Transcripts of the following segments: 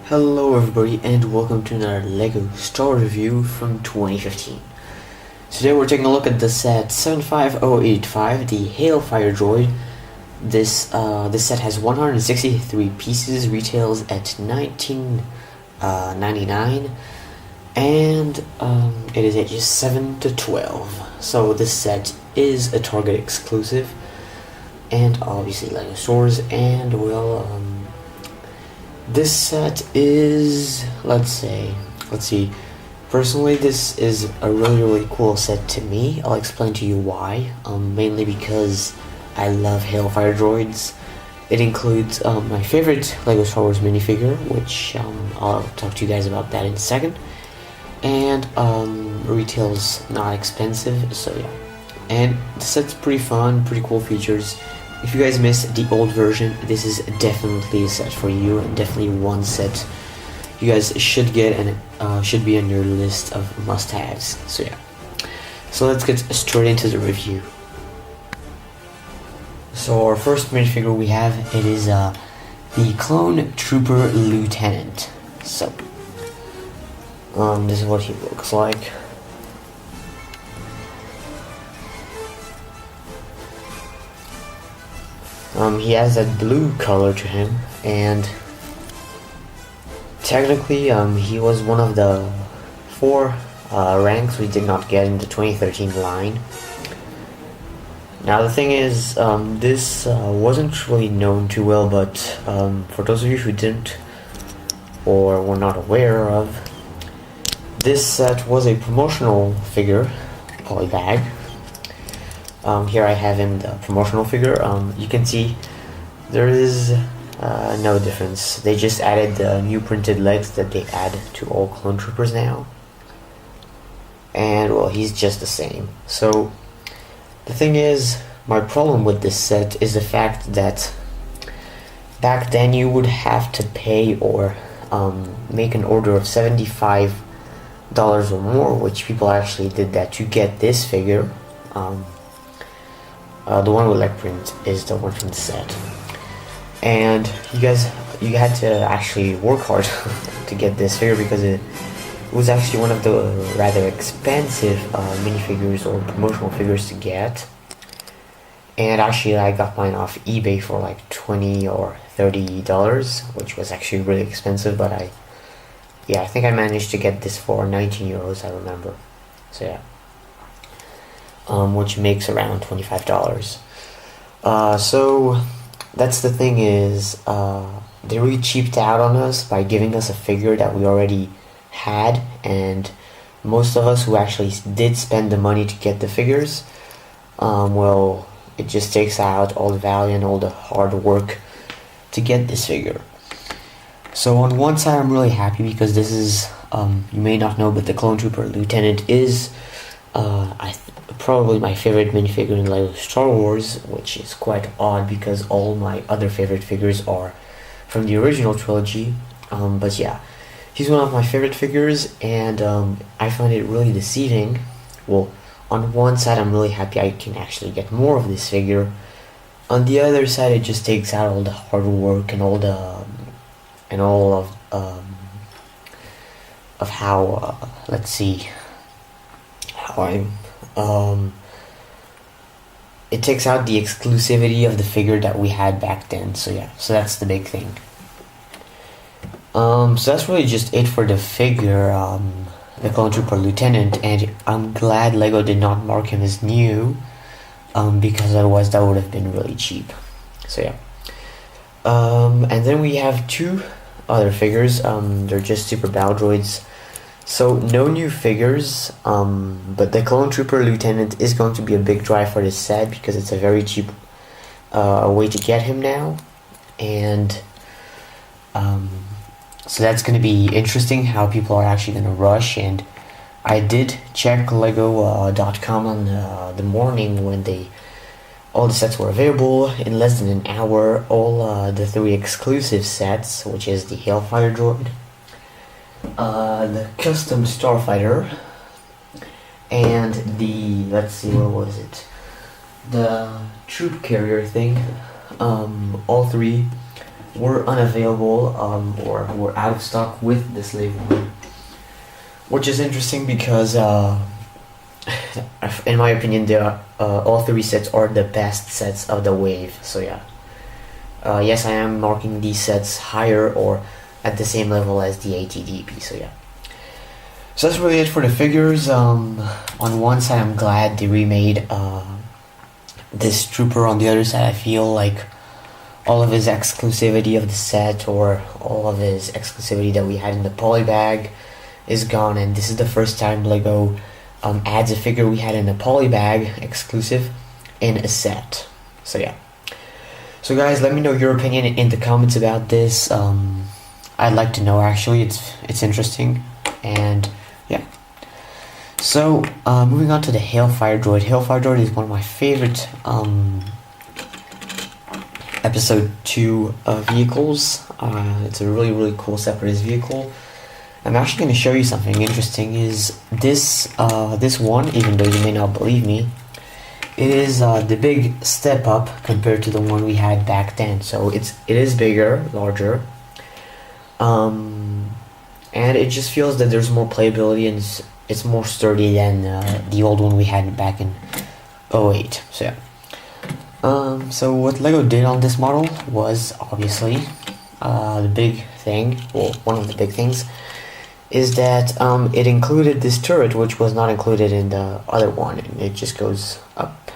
Hello everybody and welcome to another LEGO Star review from 2015. Today we're taking a look at the set 75085, the Hailfire Droid. This set has 163 pieces, retails at $19.99, and it is ages 7 to 12. So this set is a Target exclusive, and obviously LEGO stores, and this set is, let's see, personally this is a really cool set to me. I'll explain to you why, mainly because I love Hailfire Droids. It includes my favorite LEGO Star Wars minifigure, which I'll talk to you guys about that in a second, and retail's not expensive, so yeah. And the set's pretty fun, pretty cool features. If you guys missed the old version, this is definitely a set for you, and definitely one set you guys should get, and should be on your list of must-haves. So yeah, so let's get straight into the review. So our first minifigure we have, it is the Clone Trooper Lieutenant. So this is what he looks like. He has that blue color to him, and technically he was one of the 4 ranks we did not get in the 2013 line. Now the thing is, this wasn't really known too well, but for those of you who didn't or were not aware of, this set was a promotional figure, polybag. Here I have him, the promotional figure. You can see there is no difference. They just added the new printed legs that they add to all clone troopers now, and well, he's just the same. So the thing is, my problem with this set is the fact that back then you would have to pay or make an order of $75 or more, which people actually did that to get this figure. The one with leg print is the one from the set, and you had to actually work hard to get this figure, because it was actually one of the rather expensive minifigures or promotional figures to get. And actually I got mine off eBay for like $20 or $30, which was actually really expensive, but I think I managed to get this for 19 euros, I remember. So yeah. Which makes around $25. So that's the thing is, they really cheaped out on us by giving us a figure that we already had, and most of us who actually did spend the money to get the figures, well, it just takes out all the value and all the hard work to get this figure. So on one side I'm really happy because this is, you may not know, but the Clone Trooper Lieutenant is probably my favorite minifigure in LEGO Star Wars, which is quite odd because all my other favorite figures are from the original trilogy. But yeah, he's one of my favorite figures, and I find it really deceiving. Well, on one side I'm really happy I can actually get more of this figure. On the other side, it just takes out all the hard work and all of how let's see how it takes out the exclusivity of the figure that we had back then. So yeah, so that's the big thing. So that's really just it for the figure, the Clone Trooper Lieutenant, and I'm glad LEGO did not mark him as new, because otherwise that would have been really cheap. So yeah. And then we have 2 other figures. They're just Super Battle Droids. So no new figures, but the Clone Trooper Lieutenant is going to be a big drive for this set because it's a very cheap way to get him now, and so that's going to be interesting how people are actually going to rush. And I did check Lego.com on the morning when all the sets were available. In less than an hour, all the 3 exclusive sets, which is the Hailfire Droid, the custom starfighter, and the, let's see, what was it, the troop carrier thing, all 3 were unavailable or were out of stock with the slave one, which is interesting because in my opinion all three sets are the best sets of the wave. So yeah, yes, I am marking these sets higher or at the same level as the ATDP. So yeah, so that's really it for the figures. On one side I'm glad they remade this trooper. On the other side I feel like all of his exclusivity of the set, or all of his exclusivity that we had in the poly bag, is gone, and this is the first time LEGO adds a figure we had in a poly bag exclusive in a set. So yeah, so guys, let me know your opinion in the comments about this. I'd like to know, actually. It's interesting. And yeah, so moving on to the Hailfire Droid. Hailfire Droid is one of my favorite episode 2 vehicles. It's a really cool separatist vehicle. I'm actually going to show you something interesting. Is this this one, even though you may not believe me, it is the big step up compared to the one we had back then. So it is bigger, larger, and it just feels that there's more playability, and it's more sturdy than the old one we had back in 08. So yeah. So what LEGO did on this model was obviously the big thing, well, one of the big things, is that it included this turret, which was not included in the other one, and it just goes up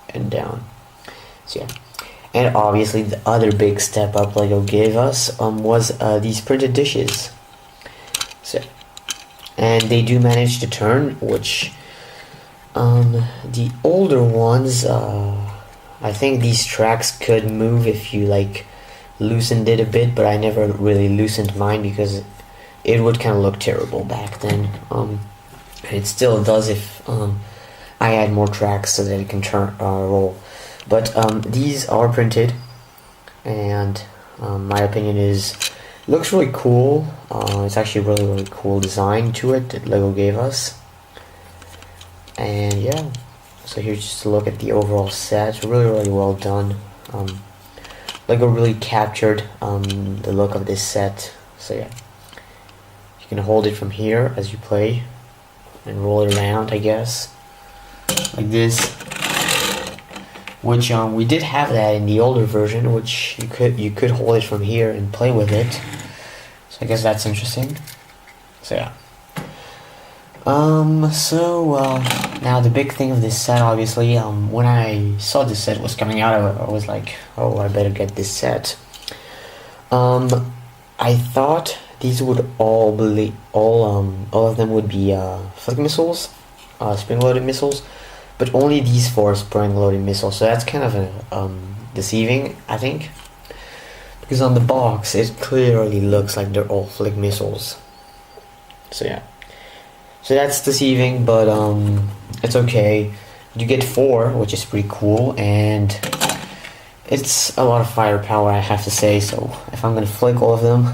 and down. So yeah, and obviously the other big step up LEGO gave us was these printed dishes. So, and they do manage to turn, which the older ones, I think these tracks could move if you like loosened it a bit, but I never really loosened mine because it would kind of look terrible back then. And it still does if I add more tracks so that it can turn roll. But these are printed, and my opinion is looks really cool. It's actually a really cool design to it that LEGO gave us. And yeah, so here's just a look at the overall set. Really well done. LEGO really captured the look of this set. So yeah, you can hold it from here as you play and roll it around, I guess, like this. Which we did have that in the older version, which you could hold it from here and play with it. So I guess that's interesting. So yeah. Now the big thing of this set, obviously, when I saw this set was coming out, I was like, oh, I better get this set. I thought these would all of them would be flick missiles, spring-loaded missiles, but only these 4 spring-loaded missiles. So that's kind of deceiving, I think, because on the box it clearly looks like they're all flick missiles. So yeah. So that's deceiving, but it's okay. You get 4, which is pretty cool, and it's a lot of firepower, I have to say. So if I'm gonna flick all of them,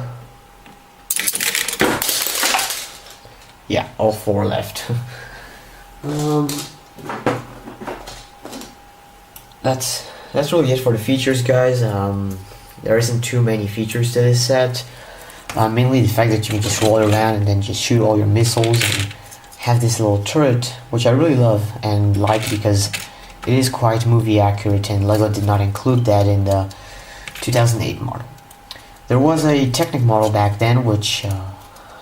yeah, all 4 left. That's really it for the features, guys. There isn't too many features to this set. Mainly the fact that you can just roll around and then just shoot all your missiles and have this little turret, which I really love and like because it is quite movie accurate, and LEGO did not include that in the 2008 model. There was a Technic model back then, which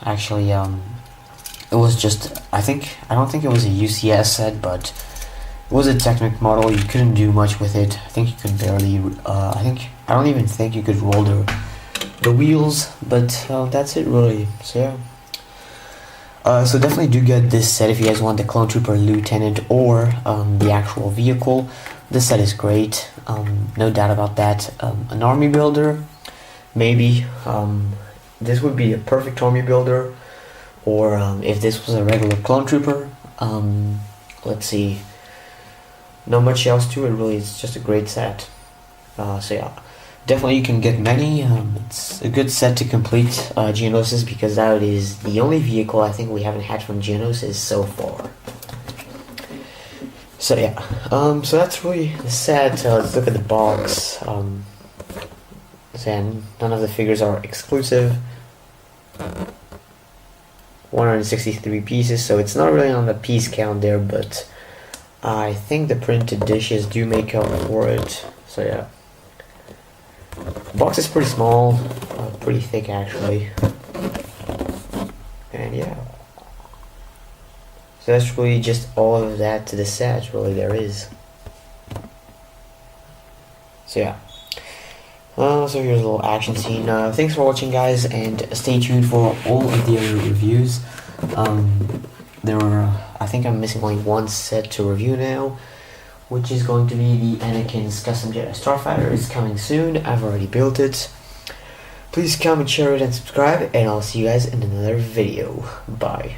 actually it was just, I don't think it was a UCS set, but it was a Technic model. You couldn't do much with it. I think you could barely, I don't even think you could roll the wheels, but that's it really. So yeah. So definitely do get this set if you guys want the Clone Trooper Lieutenant or the actual vehicle. This set is great, no doubt about that. An army builder, maybe. This would be a perfect army builder, or if this was a regular Clone Trooper. Let's see. Not much else to it really. It's just a great set. So yeah. Definitely you can get many. It's a good set to complete Geonosis, because that is the only vehicle I think we haven't had from Geonosis so far. So yeah, so that's really the set. Let's look at the box. Then none of the figures are exclusive. 163 pieces, so it's not really on the piece count there, but I think the printed dishes do make up for it. So yeah, the box is pretty small, pretty thick actually, and yeah, so that's really just all of that to the set, really there is. So yeah, so here's a little action scene. Thanks for watching, guys, and stay tuned for all of the other reviews. I think I'm missing only one set to review now, which is going to be the Anakin's Custom Jedi Starfighter. It's coming soon. I've already built it. Please comment, share it, and subscribe, and I'll see you guys in another video. Bye.